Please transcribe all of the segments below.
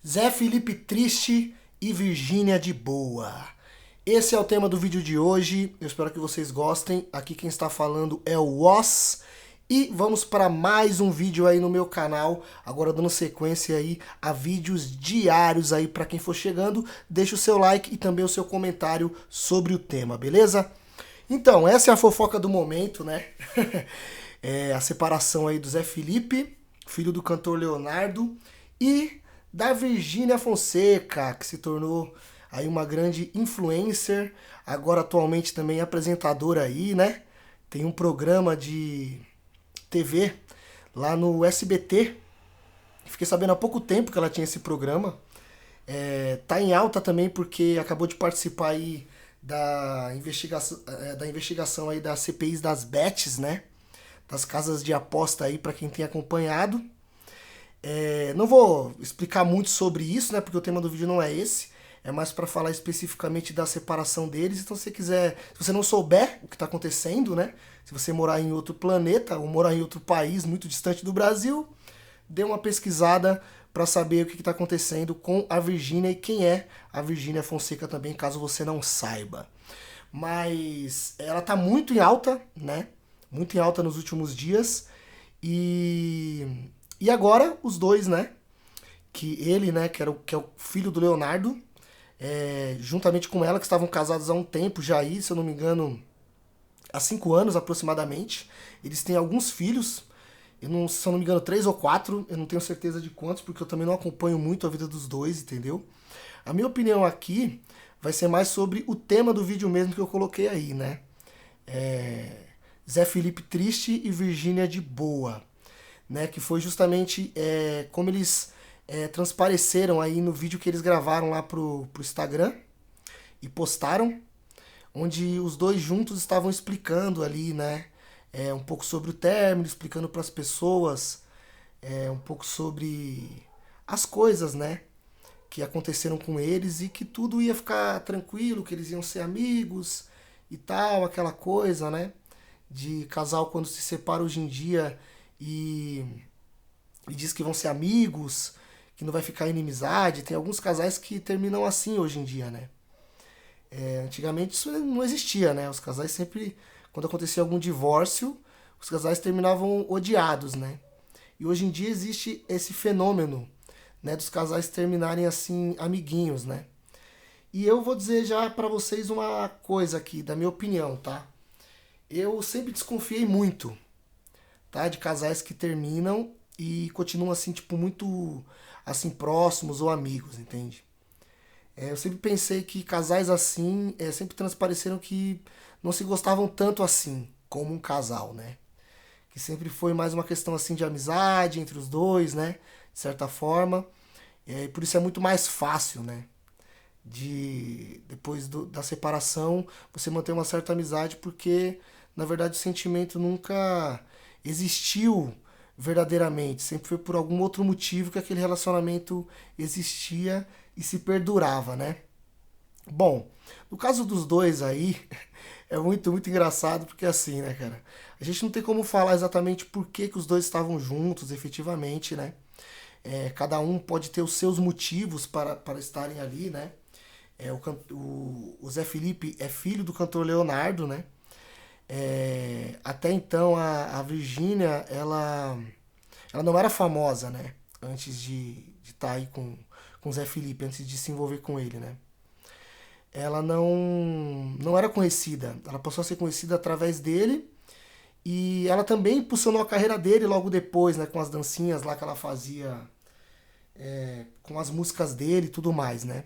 Zé Felipe triste e Virgínia de boa. Esse é o tema do vídeo de hoje. Eu espero que vocês gostem. Aqui quem está falando é o Woz. E vamos para mais um vídeo aí no meu canal. Agora dando sequência aí a vídeos diários aí para quem for chegando. Deixa o seu like e também o seu comentário sobre o tema, beleza? Então, essa é a fofoca do momento, né? É a separação aí do Zé Felipe, filho do cantor Leonardo, e da Virgínia Fonseca, que se tornou aí uma grande influencer, agora atualmente também apresentadora aí, né? Tem um programa de TV lá no SBT. Fiquei sabendo há pouco tempo que ela tinha esse programa. Tá em alta também porque acabou de participar aí da investigação aí das CPIs das bets, né? Das casas de aposta aí para quem tem acompanhado. Não vou explicar muito sobre isso, né? Porque o tema do vídeo não é esse. É mais para falar especificamente da separação deles. Então, se você quiser, se você não souber o que está acontecendo, né? Se você morar em outro planeta ou morar em outro país muito distante do Brasil, dê uma pesquisada para saber o que está acontecendo com a Virgínia e quem é a Virgínia Fonseca também, caso você não saiba. Mas ela está muito em alta, né? Muito em alta nos últimos dias. E agora os dois, né? Que ele, né, que é o filho do Leonardo, juntamente com ela, que estavam casados há um tempo já aí, se eu não me engano, há 5 anos aproximadamente. Eles têm alguns filhos, se eu não me engano, 3 ou 4, eu não tenho certeza de quantos, porque eu também não acompanho muito a vida dos dois, entendeu? A minha opinião aqui vai ser mais sobre o tema do vídeo mesmo que eu coloquei aí, né? Zé Felipe triste e Virgínia de boa, né? Que foi justamente como eles transpareceram aí no vídeo que eles gravaram lá pro Instagram e postaram, onde os dois juntos estavam explicando ali, né? Um pouco sobre o término, explicando para as pessoas um pouco sobre as coisas, né? Que aconteceram com eles e que tudo ia ficar tranquilo, que eles iam ser amigos e tal, aquela coisa, né? De casal quando se separa hoje em dia e diz que vão ser amigos, que não vai ficar inimizade. Tem alguns casais que terminam assim hoje em dia, né? Antigamente isso não existia, né? Os casais sempre, quando acontecia algum divórcio, os casais terminavam odiados, né? E hoje em dia existe esse fenômeno, né, dos casais terminarem assim, amiguinhos, né? E eu vou dizer já pra vocês uma coisa aqui, da minha opinião, tá? Eu sempre desconfiei muito, tá? De casais que terminam e continuam assim, tipo, muito assim, próximos ou amigos, entende? Eu sempre pensei que casais assim sempre transpareceram que não se gostavam tanto assim, como um casal, né? Que sempre foi mais uma questão assim de amizade entre os dois, né? De certa forma. E por isso é muito mais fácil, né? Depois da separação, você manter uma certa amizade, porque na verdade o sentimento nunca existiu verdadeiramente. Sempre foi por algum outro motivo que aquele relacionamento existia e se perdurava, né? Bom, no caso dos dois aí, é muito, muito engraçado, porque assim, né, cara? A gente não tem como falar exatamente por que os dois estavam juntos, efetivamente, né? Cada um pode ter os seus motivos para estarem ali, né? O Zé Felipe é filho do cantor Leonardo, né? Até então a Virgínia, ela não era famosa, né? Antes de estar aí com o Zé Felipe, antes de se envolver com ele, né? Ela não era conhecida. Ela passou a ser conhecida através dele e ela também impulsionou a carreira dele logo depois, né? Com as dancinhas lá que ela fazia, com as músicas dele e tudo mais, né?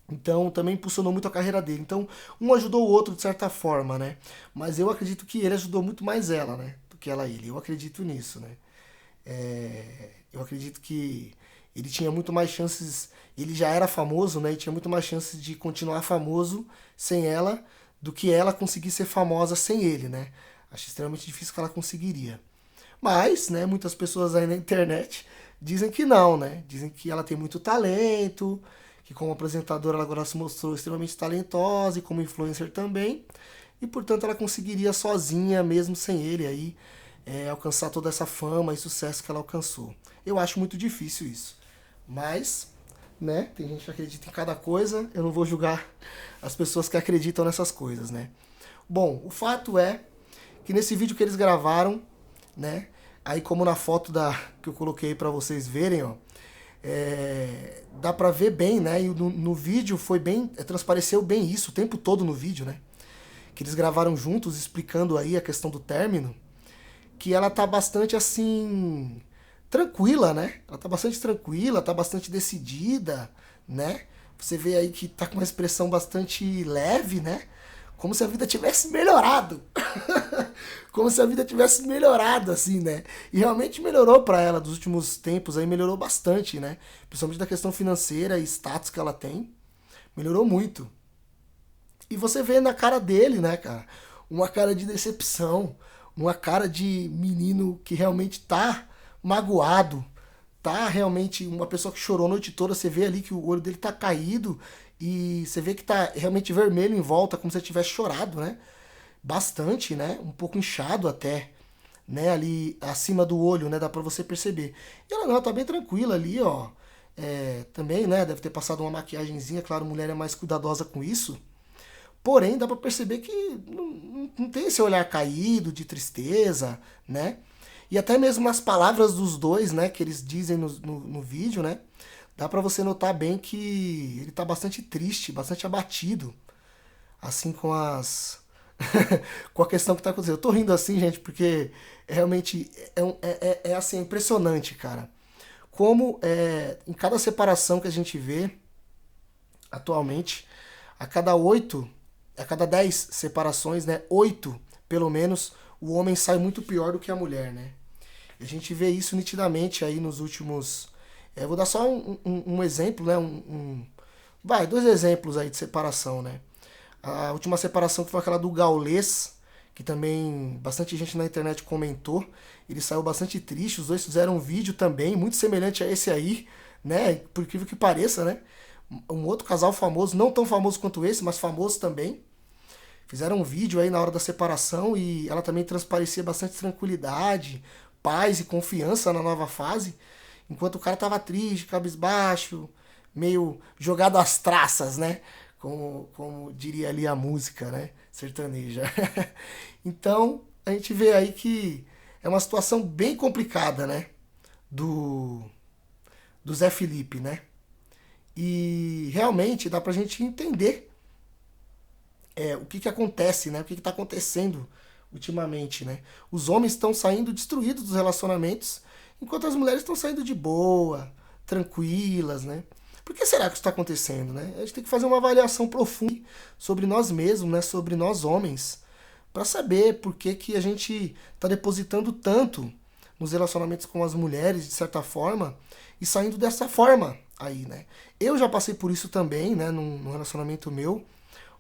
Então também impulsionou muito a carreira dele. Então um ajudou o outro de certa forma, né? Mas eu acredito que ele ajudou muito mais ela, né? Do que ela ele. Eu acredito nisso, né? Eu acredito que ele tinha muito mais chances. Ele já era famoso, né? E tinha muito mais chances de continuar famoso sem ela do que ela conseguir ser famosa sem ele, né? Acho extremamente difícil que ela conseguiria. Mas, né, muitas pessoas aí na internet dizem que não, né? Dizem que ela tem muito talento, que como apresentadora ela agora se mostrou extremamente talentosa e como influencer também. E portanto ela conseguiria sozinha, mesmo sem ele aí, alcançar toda essa fama e sucesso que ela alcançou. Eu acho muito difícil isso. Mas né? Tem gente que acredita em cada coisa, eu não vou julgar as pessoas que acreditam nessas coisas, né? Bom, o fato é que nesse vídeo que eles gravaram, né? Aí como na foto que eu coloquei pra vocês verem, ó, dá pra ver bem, né? E no vídeo foi bem, transpareceu bem isso o tempo todo no vídeo, né? Que eles gravaram juntos explicando aí a questão do término, que ela tá bastante assim tranquila, né? Ela tá bastante tranquila, tá bastante decidida, né? Você vê aí que tá com uma expressão bastante leve, né? Como se a vida tivesse melhorado. Como se a vida tivesse melhorado, assim, né? E realmente melhorou pra ela dos últimos tempos, aí melhorou bastante, né? Principalmente da questão financeira e status que ela tem. Melhorou muito. E você vê na cara dele, né, cara? Uma cara de decepção, uma cara de menino que realmente tá magoado, tá realmente uma pessoa que chorou a noite toda. Você vê ali que o olho dele tá caído e você vê que tá realmente vermelho em volta, como se ele tivesse chorado, né? Bastante, né? Um pouco inchado até, né? Ali acima do olho, né? Dá pra você perceber. E ela não, tá bem tranquila ali, ó. Também, né? Deve ter passado uma maquiagenzinha, claro, mulher é mais cuidadosa com isso. Porém, dá pra perceber que não tem esse olhar caído, de tristeza, né? E até mesmo nas palavras dos dois, né, que eles dizem no vídeo, né? Dá pra você notar bem que ele tá bastante triste, bastante abatido, assim com as com a questão que tá acontecendo. Eu tô rindo assim, gente, porque realmente assim, é impressionante, cara. Como em cada separação que a gente vê atualmente, a cada 8, a cada 10 separações, né, 8 pelo menos, o homem sai muito pior do que a mulher, né? E a gente vê isso nitidamente aí nos últimos. Vou dar só um exemplo, né? Vai, dois exemplos aí de separação, né? A última separação que foi aquela do Gaules, que também bastante gente na internet comentou. Ele saiu bastante triste, os dois fizeram um vídeo também, muito semelhante a esse aí, né? Por incrível que pareça, né? Um outro casal famoso, não tão famoso quanto esse, mas famoso também. Fizeram um vídeo aí na hora da separação e ela também transparecia bastante tranquilidade, paz e confiança na nova fase, enquanto o cara tava triste, cabisbaixo, meio jogado às traças, né? Como diria ali a música, né? Sertaneja. Então, a gente vê aí que é uma situação bem complicada, né? Do, do Zé Felipe, né? E realmente dá pra gente entender o que acontece, né? O que está acontecendo ultimamente, né? Os homens estão saindo destruídos dos relacionamentos, enquanto as mulheres estão saindo de boa, tranquilas, né? Por que será que isso está acontecendo, né? A gente tem que fazer uma avaliação profunda sobre nós mesmos, né? Sobre nós homens, para saber por que, que a gente está depositando tanto nos relacionamentos com as mulheres, de certa forma, e saindo dessa forma aí, né? Eu já passei por isso também, né? Num relacionamento meu,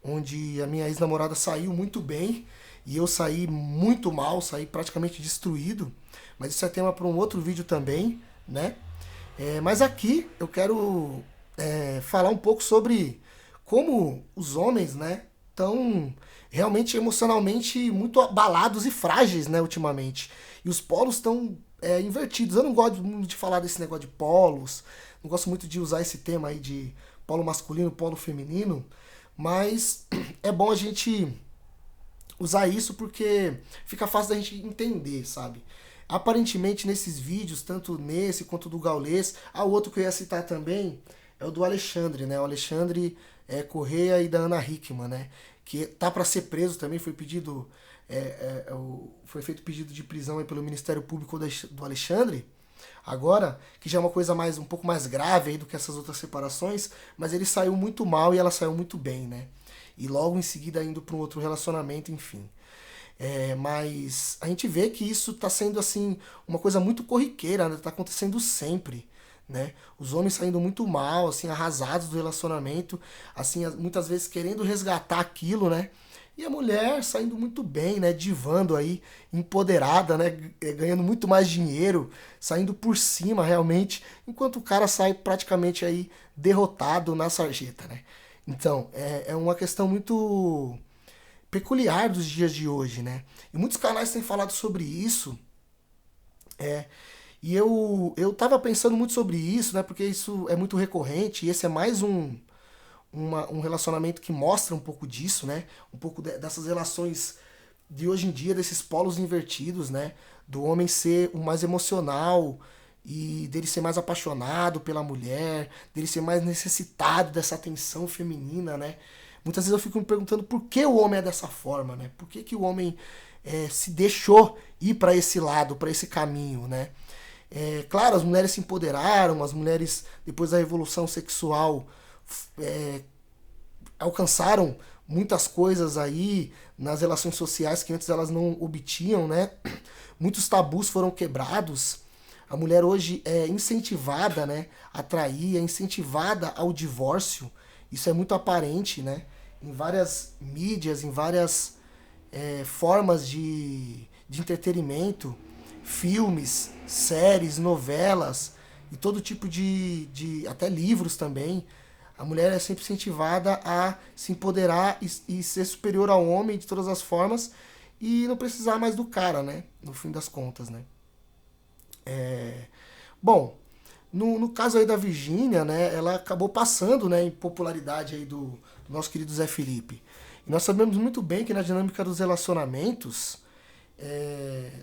onde a minha ex-namorada saiu muito bem e eu saí muito mal, saí praticamente destruído. Mas isso é tema para um outro vídeo também, né? Mas aqui eu quero falar um pouco sobre como os homens, né, estão realmente emocionalmente muito abalados e frágeis, né, ultimamente. E os polos estão invertidos. Eu não gosto muito de falar desse negócio de polos, não gosto muito de usar esse tema aí de polo masculino, polo feminino, mas é bom a gente usar isso porque fica fácil da gente entender, sabe? Aparentemente nesses vídeos, tanto nesse quanto do Gaules, o outro que eu ia citar também é o do Alexandre, né? O Alexandre Correia e da Ana Hickman, né? Que tá para ser preso também, foi pedido, foi feito pedido de prisão aí pelo Ministério Público do Alexandre. Agora, que já é uma coisa um pouco mais grave aí do que essas outras separações, mas ele saiu muito mal e ela saiu muito bem, né? E logo em seguida indo para um outro relacionamento, enfim. Mas a gente vê que isso está sendo assim uma coisa muito corriqueira, né? Tá acontecendo sempre, né? Os homens saindo muito mal, assim, arrasados do relacionamento, assim, muitas vezes querendo resgatar aquilo, né? E a mulher saindo muito bem, né? Divando aí, empoderada, né? Ganhando muito mais dinheiro, saindo por cima realmente, enquanto o cara sai praticamente aí derrotado na sarjeta, né? Então, é uma questão muito peculiar dos dias de hoje, né? E muitos canais têm falado sobre isso, E eu tava pensando muito sobre isso, né? Porque isso é muito recorrente e esse é mais um relacionamento que mostra um pouco disso, né? Um pouco dessas relações de hoje em dia, desses polos invertidos, né? Do homem ser o mais emocional e dele ser mais apaixonado pela mulher, dele ser mais necessitado dessa atenção feminina, né? Muitas vezes eu fico me perguntando por que o homem é dessa forma, né? Por que, que o homem se deixou ir para esse lado, para esse caminho, né? Claro, as mulheres se empoderaram, as mulheres, depois da revolução sexual, é, alcançaram muitas coisas aí nas relações sociais que antes elas não obtinham, né? Muitos tabus foram quebrados. A mulher hoje é incentivada, né, a trair, é incentivada ao divórcio. Isso é muito aparente, né? Em várias mídias, em várias formas de entretenimento, filmes, séries, novelas e todo tipo de até livros também. A mulher é sempre incentivada a se empoderar e ser superior ao homem de todas as formas e não precisar mais do cara, né? No fim das contas, né? Bom, no caso aí da Virgínia, né? Ela acabou passando, né, em popularidade aí do nosso querido Zé Felipe. E nós sabemos muito bem que na dinâmica dos relacionamentos,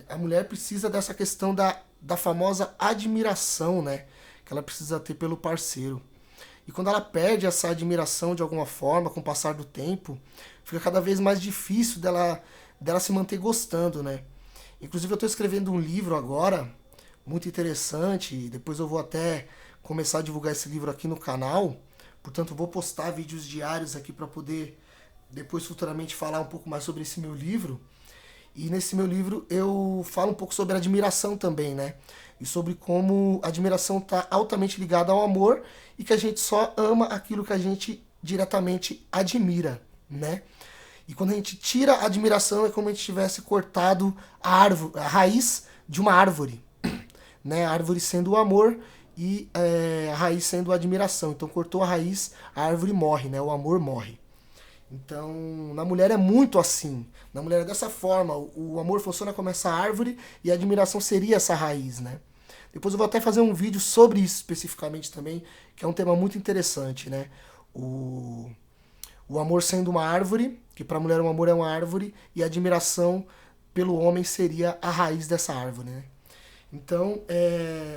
a mulher precisa dessa questão da famosa admiração, né? Que ela precisa ter pelo parceiro. E quando ela perde essa admiração de alguma forma, com o passar do tempo, fica cada vez mais difícil dela se manter gostando, né? Inclusive eu estou escrevendo um livro agora, muito interessante, e depois eu vou até começar a divulgar esse livro aqui no canal. Portanto, vou postar vídeos diários aqui para poder depois futuramente falar um pouco mais sobre esse meu livro. E nesse meu livro eu falo um pouco sobre admiração também, né? E sobre como a admiração está altamente ligada ao amor e que a gente só ama aquilo que a gente diretamente admira, né? E quando a gente tira a admiração é como se a gente tivesse cortado a raiz de uma árvore, né? A árvore sendo o amor e a raiz sendo a admiração. Então cortou a raiz, a árvore morre, né? O amor morre. Então, na mulher é muito assim. Na mulher é dessa forma. O amor funciona como essa árvore e a admiração seria essa raiz, né? Depois eu vou até fazer um vídeo sobre isso especificamente também, que é um tema muito interessante, né? O, o amor sendo uma árvore, que para a mulher o amor é uma árvore, e a admiração pelo homem seria a raiz dessa árvore, né? Então,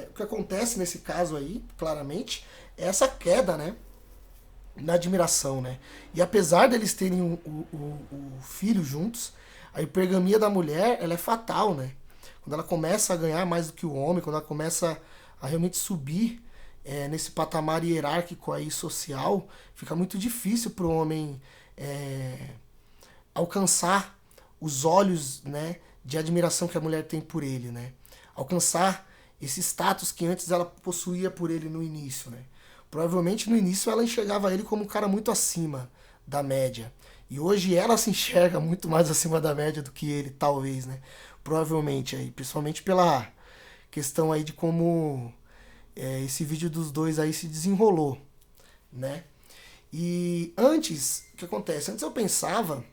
o que acontece nesse caso aí, claramente, é essa queda, né? Na admiração, né? E apesar deles terem o filho juntos, a hipergamia da mulher, ela é fatal, né? Quando ela começa a ganhar mais do que o homem, quando ela começa a realmente subir nesse patamar hierárquico aí social, fica muito difícil para o homem alcançar os olhos, né, de admiração que a mulher tem por ele, né? Alcançar esse status que antes ela possuía por ele no início, né? Provavelmente no início ela enxergava ele como um cara muito acima da média. E hoje ela se enxerga muito mais acima da média do que ele, talvez, né? Provavelmente aí, principalmente pela questão aí de como esse vídeo dos dois aí se desenrolou, né? E antes, o que acontece? Antes eu pensava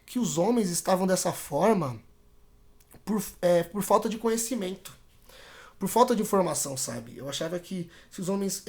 que os homens estavam dessa forma por falta de conhecimento, por falta de informação, sabe? Eu achava que se os homens.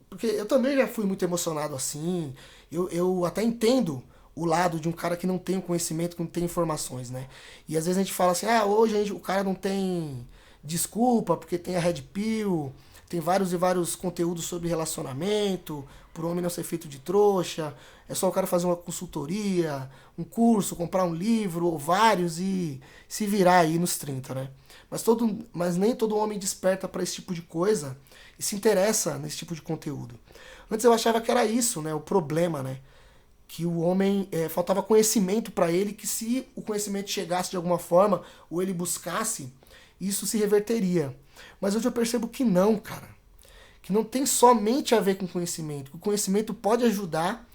Porque eu também já fui muito emocionado assim, eu até entendo o lado de um cara que não tem o conhecimento, que não tem informações, né? E às vezes a gente fala assim, hoje o cara não tem desculpa, porque tem a Red Pill, tem vários e vários conteúdos sobre relacionamento, por homem não ser feito de trouxa, é só o cara fazer uma consultoria, um curso, comprar um livro, ou vários e se virar aí nos 30, né? Mas nem todo homem desperta para esse tipo de coisa e se interessa nesse tipo de conteúdo. Antes eu achava que era isso, né? O problema, né? Que o homem faltava conhecimento para ele, que se o conhecimento chegasse de alguma forma ou ele buscasse, isso se reverteria. Mas hoje eu percebo que não, cara. Que não tem somente a ver com conhecimento. Que o conhecimento pode ajudar,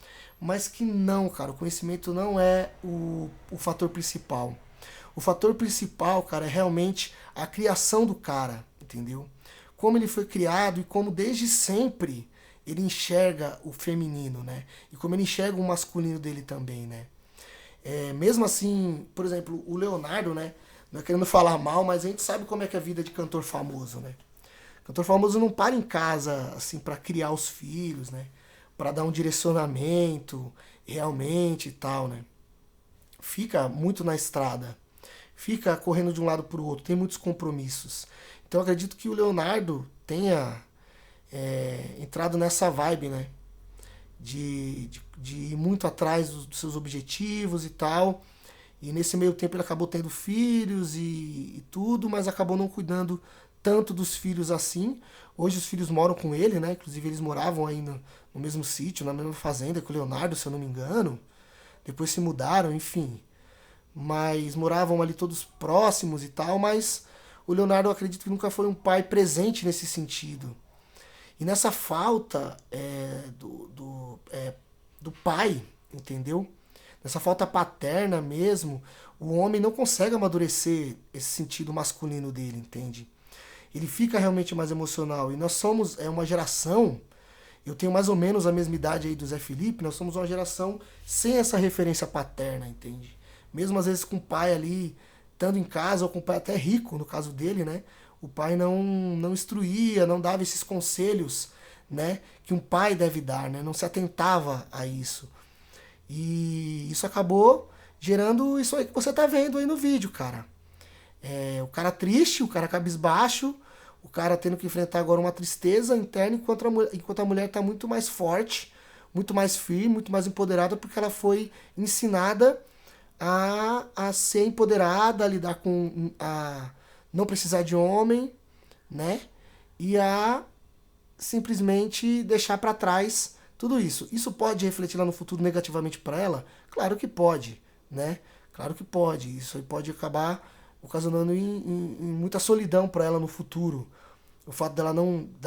mas que não, cara. O conhecimento não é o fator principal. O fator principal, cara, é realmente a criação do cara, entendeu? Como ele foi criado e como desde sempre ele enxerga o feminino, né? E como ele enxerga o masculino dele também, né? Mesmo assim, por exemplo, o Leonardo, né? não é querendo falar mal, mas a gente sabe como é que é a vida de cantor famoso, né? Cantor famoso não para em casa, assim, para criar os filhos, né? Para dar um direcionamento realmente e tal, né? Fica muito na estrada, fica correndo de um lado para o outro, tem muitos compromissos. Então eu acredito que o Leonardo tenha entrado nessa vibe, né? De ir muito atrás dos seus objetivos e tal. E nesse meio tempo ele acabou tendo filhos e tudo, mas acabou não cuidando tanto dos filhos assim. Hoje os filhos moram com ele, né? Inclusive eles moravam aí no mesmo sítio, na mesma fazenda que o Leonardo, se eu não me engano. Depois se mudaram, enfim. Mas moravam ali todos próximos e tal, mas o Leonardo eu acredito que nunca foi um pai presente nesse sentido. E nessa falta do pai, entendeu? Nessa falta paterna mesmo, o homem não consegue amadurecer esse sentido masculino dele, entende? Ele fica realmente mais emocional. E nós somos uma geração, eu tenho mais ou menos a mesma idade aí do Zé Felipe, nós somos uma geração sem essa referência paterna, entende? Mesmo às vezes com o pai ali, estando em casa, ou com o pai até rico, no caso dele, né? O pai não instruía, não dava esses conselhos, né? Que um pai deve dar, né? Não se atentava a isso. E isso acabou gerando isso aí que você tá vendo aí no vídeo, cara. O cara triste, o cara cabisbaixo, o cara tendo que enfrentar agora uma tristeza interna, enquanto a mulher tá muito mais forte, muito mais firme, muito mais empoderada, porque ela foi ensinada a ser empoderada, a lidar com a não precisar de homem, né? E a simplesmente deixar para trás tudo isso. Isso pode refletir lá no futuro negativamente para ela? Claro que pode, né? Claro que pode. Isso aí pode acabar ocasionando em muita solidão para ela no futuro. O fato dela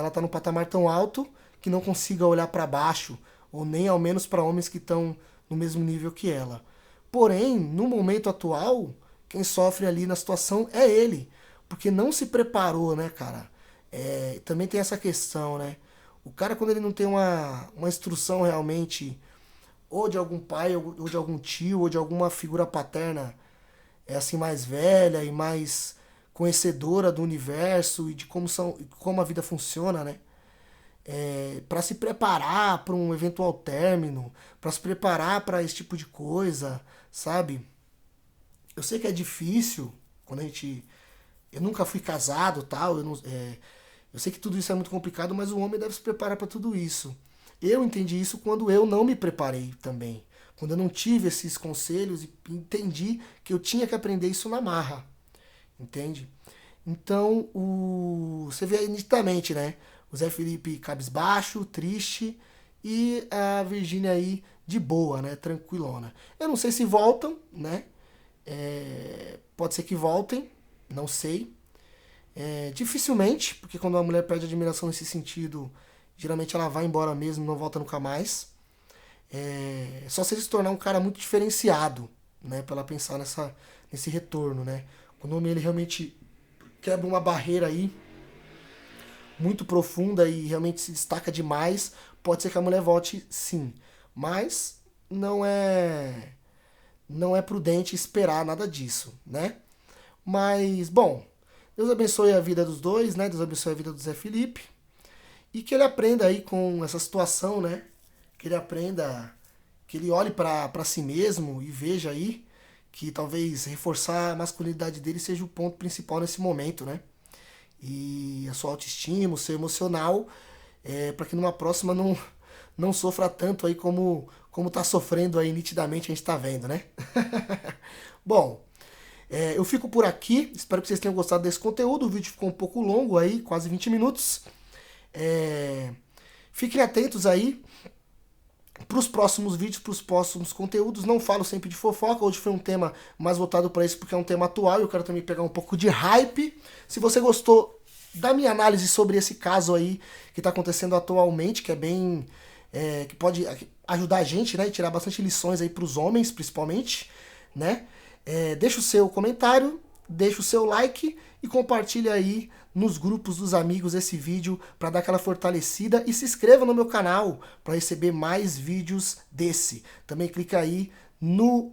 estar num patamar tão alto que não consiga olhar para baixo, ou nem ao menos para homens que estão no mesmo nível que ela. Porém, no momento atual, quem sofre ali na situação é ele, porque não se preparou, né, cara? Também tem essa questão, né? O cara, quando ele não tem uma instrução realmente, ou de algum pai, ou de algum tio, ou de alguma figura paterna, assim, mais velha e mais conhecedora do universo e de como a vida funciona, né? Para se preparar para um eventual término, para se preparar para esse tipo de coisa, sabe? Eu sei que é difícil quando a gente. Eu nunca fui casado, tal. Eu sei que tudo isso é muito complicado, mas o homem deve se preparar para tudo isso. Eu entendi isso quando eu não me preparei também. Quando eu não tive esses conselhos e entendi que eu tinha que aprender isso na marra. Entende? Então, você vê aí nitidamente, né? O Zé Felipe cabisbaixo, triste, e a Virgínia aí de boa, né? Tranquilona. Eu não sei se voltam, né? Pode ser que voltem, não sei. Dificilmente, porque quando uma mulher perde admiração nesse sentido, geralmente ela vai embora mesmo, não volta nunca mais. Só se ele se tornar um cara muito diferenciado, né? Pra ela pensar nesse retorno, né? Quando o homem ele realmente quebra uma barreira aí muito profunda e realmente se destaca demais, pode ser que a mulher volte sim. Mas não é prudente esperar nada disso, né? Mas, bom, Deus abençoe a vida dos dois, né? Deus abençoe a vida do Zé Felipe. E que ele aprenda aí com essa situação, né? Que ele aprenda, que ele olhe para si mesmo e veja aí que talvez reforçar a masculinidade dele seja o ponto principal nesse momento, né? E a sua autoestima, o seu emocional, para que numa próxima não sofra tanto aí como tá sofrendo aí nitidamente, a gente tá vendo, né? Bom, eu fico por aqui, espero que vocês tenham gostado desse conteúdo, o vídeo ficou um pouco longo aí, quase 20 minutos. Fiquem atentos aí para os próximos vídeos, para os próximos conteúdos. Não falo sempre de fofoca, hoje foi um tema mais voltado para isso porque é um tema atual e eu quero também pegar um pouco de hype. Se você gostou da minha análise sobre esse caso aí que está acontecendo atualmente, que é bem... que pode ajudar a gente, né, e tirar bastante lições aí para os homens, principalmente, né? Deixa o seu comentário, deixa o seu like e compartilha aí nos grupos dos amigos esse vídeo para dar aquela fortalecida e se inscreva no meu canal para receber mais vídeos desse. Também clica aí no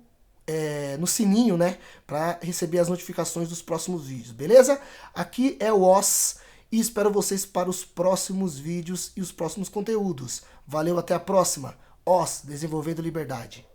no sininho, né? Para receber as notificações dos próximos vídeos, beleza? Aqui é o Os e espero vocês para os próximos vídeos e os próximos conteúdos. Valeu, até a próxima. Os, Desenvolvendo Liberdade.